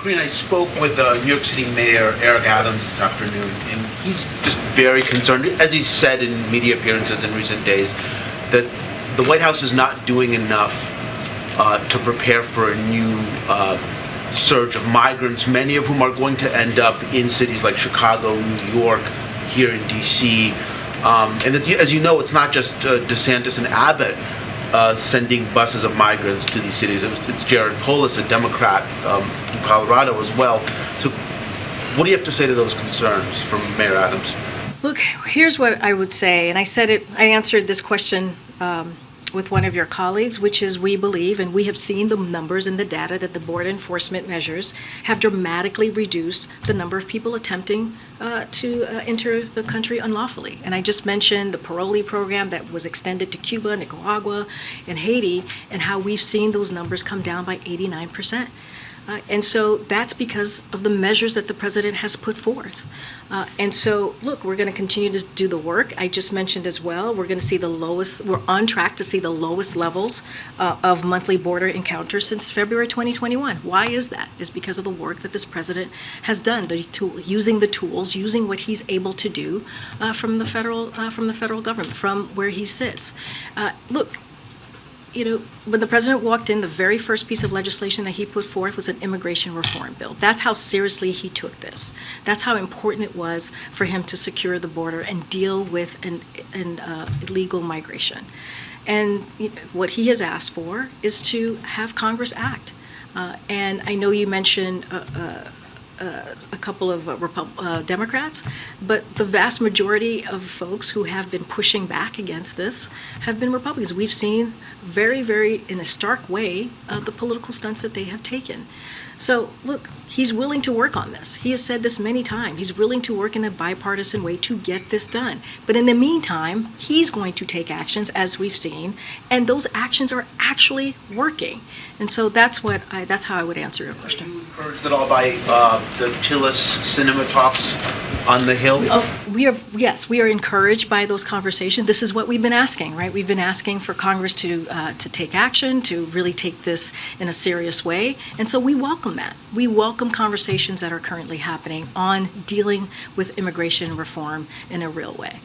Karine, I spoke with New York City Mayor Eric Adams this afternoon, and he's just very concerned, as he's said in media appearances in recent days, that the White House is not doing enough to prepare for a new surge of migrants, many of whom are going to end up in cities like Chicago, New York, here in D.C. And as you know, it's not just DeSantis and Abbott sending buses of migrants to these cities. It's Jared Polis, a Democrat in Colorado as well. So what do you have to say to those concerns from Mayor Adams? Look, here's what I would say, and I answered this question with one of your colleagues, which is we believe, and we have seen the numbers and the data, that the border enforcement measures have dramatically reduced the number of people attempting to enter the country unlawfully. And I just mentioned the parolee program that was extended to Cuba, Nicaragua, and Haiti, and how we've seen those numbers come down by 89%. And so that's because of the measures that the president has put forth. And so, look, we're going to continue to do the work. I just mentioned as well, we're going to see we're on track to see the lowest levels of monthly border encounters since February 2021. Why is that? It's because of the work that this president has done, using the tools, using what he's able to do from the federal government, from where he sits. Look, you know, when the president walked in, the very first piece of legislation that he put forth was an immigration reform bill. That's how seriously he took this. That's how important it was for him to secure the border and deal with illegal migration. And what he has asked for is to have Congress act. And I know you mentioned a couple of Democrats, but the vast majority of folks who have been pushing back against this have been Republicans. We've seen very, very, in a stark way, the political stunts that they have taken. So, look, he's willing to work on this. He has said this many times. He's willing to work in a bipartisan way to get this done. But in the meantime, he's going to take actions, as we've seen, and those actions are actually working. And so that's how I would answer your question. Are you encouraged at all by the Tillis cinema talks on the Hill? Yes, we are encouraged by those conversations. This is what we've been asking, right? We've been asking for Congress to take action, to really take this in a serious way. And so we welcome that. We welcome conversations that are currently happening on dealing with immigration reform in a real way.